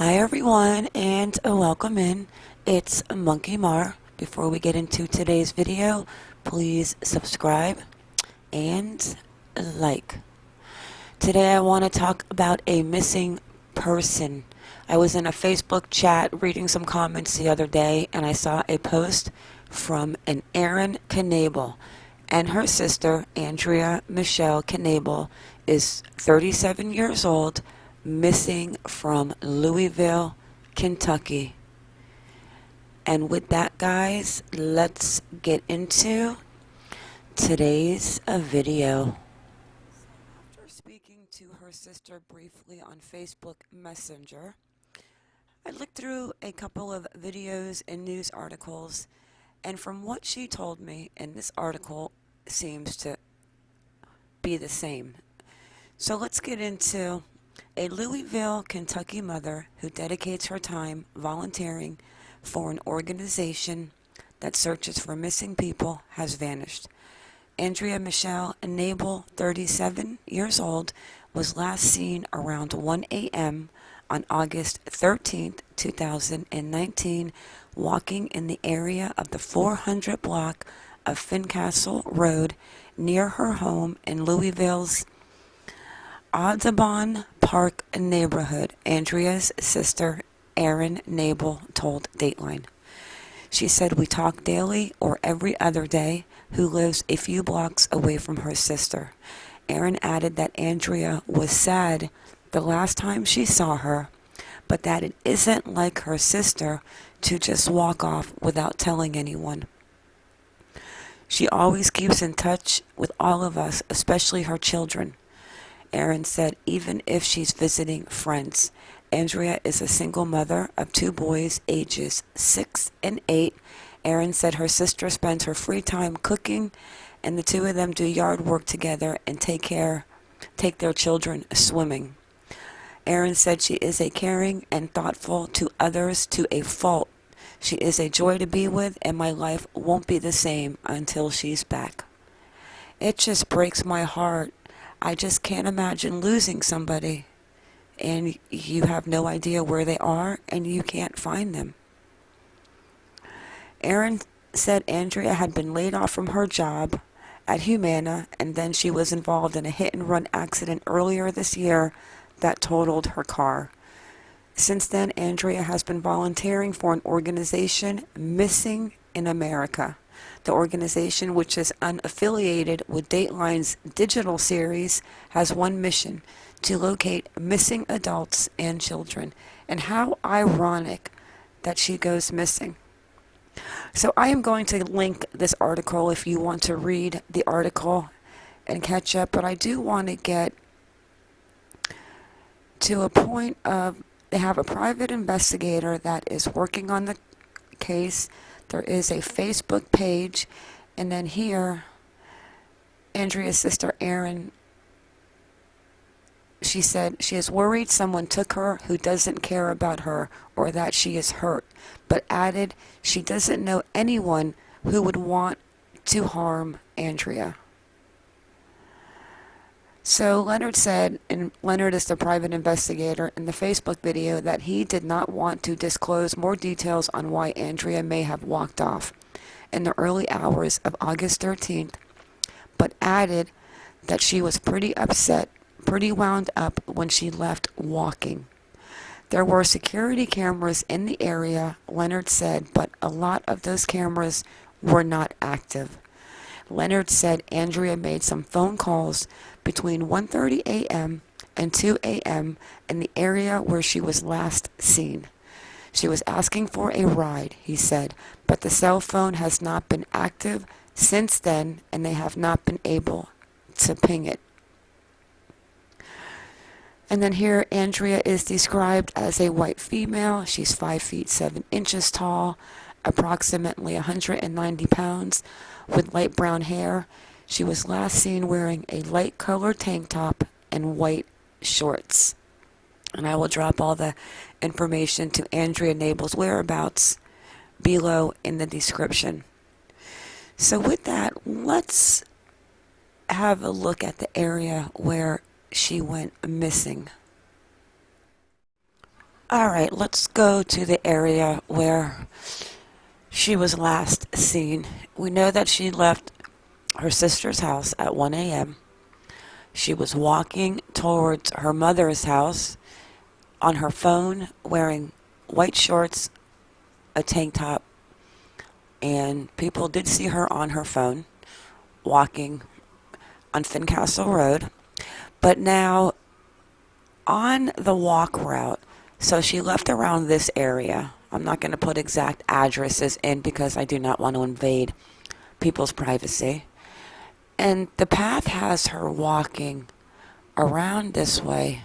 Hi everyone, and welcome in. It's Monkey Mar. Before we get into today's video, please subscribe and like. Today I want to talk about a missing person. I was in a Facebook chat reading some comments the other day, and I saw a post from an Andrea Knabel, and her sister, Andrea Michelle Knabel, is 37 years old, missing from Louisville, Kentucky. And with that, guys, let's get into today's video. After speaking to her sister briefly on Facebook Messenger, I looked through a couple of videos and news articles, and from what she told me, and this article seems to be the same. So let's get into a Louisville, Kentucky mother who dedicates her time volunteering for an organization that searches for missing people has vanished. Andrea Michelle Knabel, 37 years old, was last seen around 1 a.m. on August 13, 2019, walking in the area of the 400 block of Fincastle Road near her home in Louisville's Audubon Park neighborhood, Andrea's sister, Andrea Knabel, told Dateline. She said, "We talk daily or every other day," who lives a few blocks away from her sister. Aaron added that Andrea was sad the last time she saw her, but that it isn't like her sister to just walk off without telling anyone. She always keeps in touch with all of us, especially her children. Aaron said even if she's visiting friends. Andrea is a single mother of two boys ages 6 and 8. Aaron said her sister spends her free time cooking, and the two of them do yard work together and take their children swimming. Aaron said she is a caring and thoughtful to others to a fault. She is a joy to be with, and my life won't be the same until she's back. It just breaks my heart. I just can't imagine losing somebody, and you have no idea where they are, and you can't find them. Aaron said Andrea had been laid off from her job at Humana, and then she was involved in a hit-and-run accident earlier this year that totaled her car. Since then, Andrea has been volunteering for an organization, Missing in America. The organization, which is unaffiliated with Dateline's digital series, has one mission: to locate missing adults and children. And how ironic that she goes missing. So I am going to link this article if you want to read the article and catch up, but I do want to get to a point of they have a private investigator that is working on the case. There is a Facebook page, and then here, Andrea's sister Erin, she said she is worried someone took her who doesn't care about her or that she is hurt, but added she doesn't know anyone who would want to harm Andrea. So Leonard said, and Leonard is the private investigator, in the Facebook video that he did not want to disclose more details on why Andrea may have walked off in the early hours of August 13th, but added that she was pretty upset, pretty wound up when she left walking. There were security cameras in the area, Leonard said, but a lot of those cameras were not active. Leonard said Andrea made some phone calls between 1:30 a.m. and 2 a.m. in the area where she was last seen. She was asking for a ride, he said, but the cell phone has not been active since then, and they have not been able to ping it. And then here, Andrea is described as a white female. She's 5 feet 7 inches tall, approximately 190 pounds, with light brown hair. She was last seen wearing a light colored tank top and white shorts. And I will drop all the information to Andrea Knabel's whereabouts below in the description. So with that, let's have a look at the area where she went missing. All right, let's go to the area where she was last seen. We know that she left her sister's house at 1 a.m. She was walking towards her mother's house on her phone, wearing white shorts, a tank top, and people did see her on her phone walking on Fincastle Road. But now on the walk route, so she left around this area. I'm not going to put exact addresses in because I do not want to invade people's privacy. And the path has her walking around this way,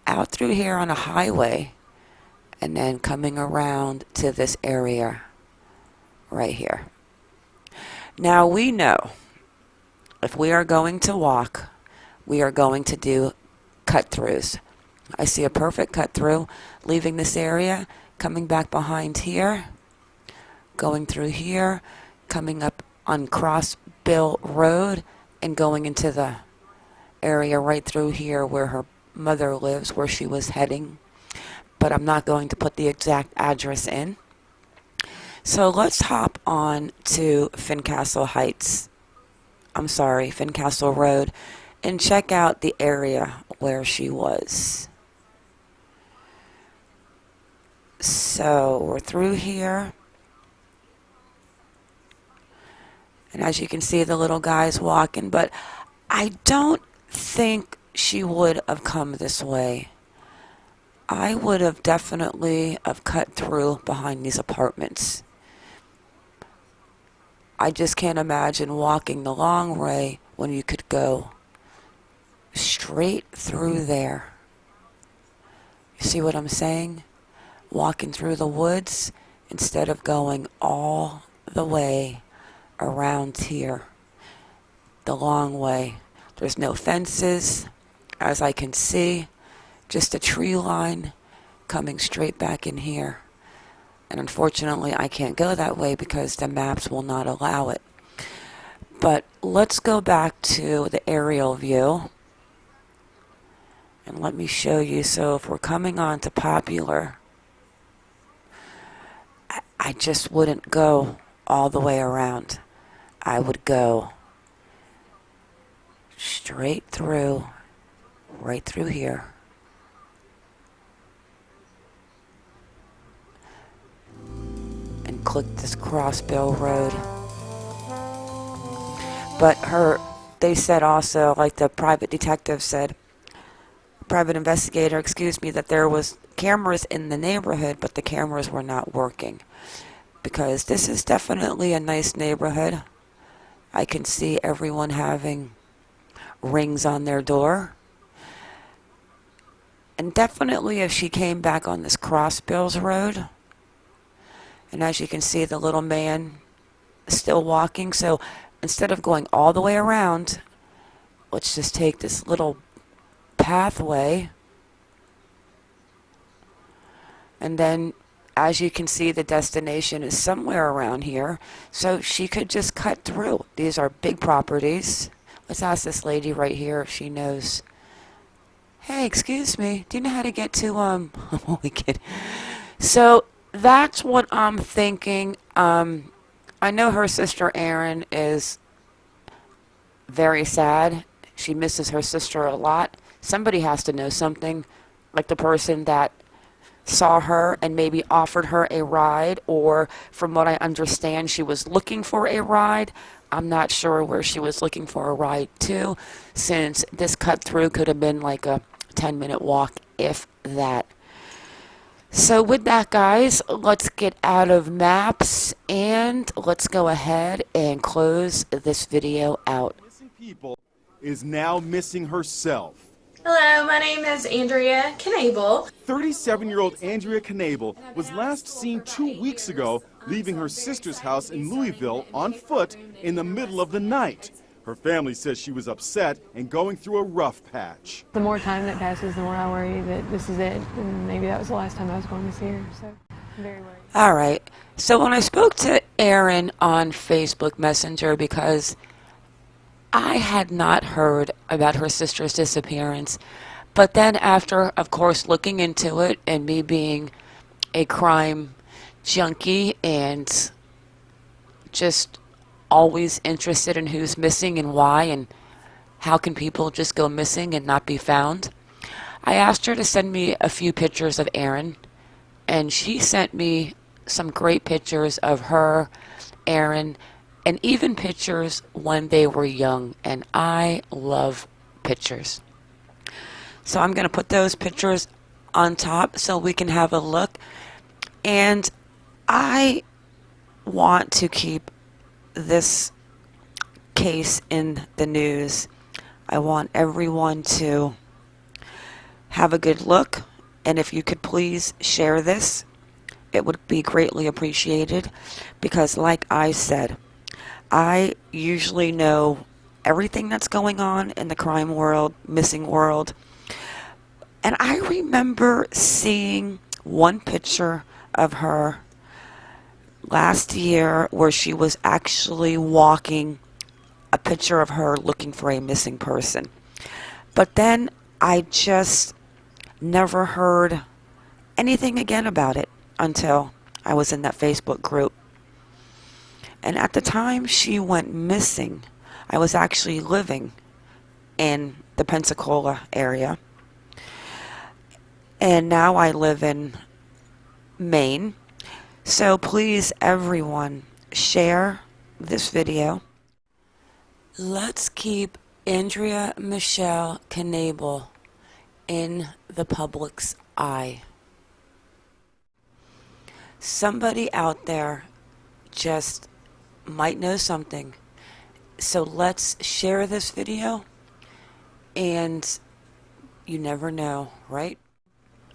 out through here on a highway, and then coming around to this area right here. Now we know if we are going to walk, we are going to do cut-throughs. I see a perfect cut-through, leaving this area, coming back behind here, going through here, coming up on Crossbill Road, and going into the area right through here where her mother lives, where she was heading. But I'm not going to put the exact address in. So let's hop on to Fincastle Road, and check out the area where she was. So we're through here. And as you can see, the little guy's walking, but I don't think she would have come this way. I would have definitely have cut through behind these apartments. I just can't imagine walking the long way when you could go straight through there. You see what I'm saying? Walking through the woods instead of going all the way around here, the long way. There's no fences, as I can see, just a tree line coming straight back in here. And unfortunately, I can't go that way because the maps will not allow it. But let's go back to the aerial view. And let me show you. So if we're coming on to Popular, I just wouldn't go all the way around. I would go straight through, right through here. And click this Crossbill Road. But they said also, like the private detective said, private investigator, that there was cameras in the neighborhood, but the cameras were not working. Because this is definitely a nice neighborhood. I can see everyone having rings on their door. And definitely if she came back on this Crossbills Road, and as you can see, the little man is still walking. So instead of going all the way around, let's just take this little pathway. And then, as you can see, the destination is somewhere around here. So she could just cut through. These are big properties. Let's ask this lady right here if she knows. Hey, excuse me. Do you know how to get to, I'm only kidding. So that's what I'm thinking. I know her sister Erin is very sad. She misses her sister a lot. Somebody has to know something, like the person that saw her and maybe offered her a ride, or from what I understand, she was looking for a ride. I'm not sure where she was looking for a ride to, since this cut through could have been like a 10-minute walk, if that. So with that, guys, let's get out of maps and let's go ahead and close this video out. Missing people is now missing herself. Hello, my name is Andrea Knabel. 37-year-old Andrea Knabel was last seen 2 weeks ago leaving her sister's house in Louisville on foot in the middle of the night. Her family says she was upset and going through a rough patch. The more time that passes, the more I worry that this is it, and maybe that was the last time I was going to see her, so I'm very worried. All right. So when I spoke to Erin on Facebook Messenger, because I had not heard about her sister's disappearance, But then after, of course, looking into it and me being a crime junkie and just always interested in who's missing and why and how can people just go missing and not be found, I asked her to send me a few pictures of Aaron, and she sent me some great pictures of her, Aaron, and even pictures when they were young, and I love pictures. So I'm going to put those pictures on top so we can have a look. And I want to keep this case in the news. I want everyone to have a good look. And if you could please share this, it would be greatly appreciated. Because like I said, I usually know everything that's going on in the crime world, missing world. And I remember seeing one picture of her last year where she was actually walking, a picture of her looking for a missing person. But then I just never heard anything again about it until I was in that Facebook group. And at the time she went missing, I was actually living in the Pensacola area. And now I live in Maine. So please, everyone, share this video. Let's keep Andrea Michelle Knabel in the public's eye. Somebody out there just might know something. So let's share this video, and you never know, right?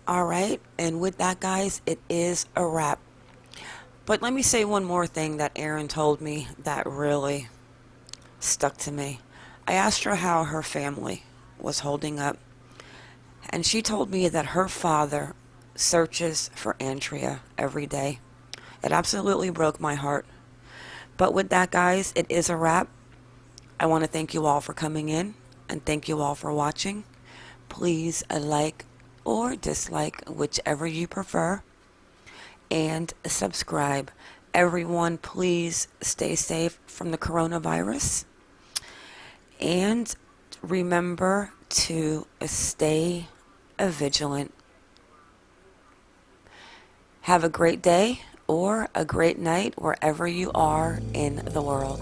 Alright, and with that, guys, it is a wrap. But let me say one more thing that Erin told me that really stuck to me. I asked her how her family was holding up, and she told me that her father searches for Andrea every day. It absolutely broke my heart. But with that, guys, it is a wrap. I want to thank you all for coming in, and thank you all for watching. Please like or dislike, whichever you prefer, and subscribe. Everyone, please stay safe from the coronavirus, and remember to stay vigilant. Have a great day or a great night wherever you are in the world.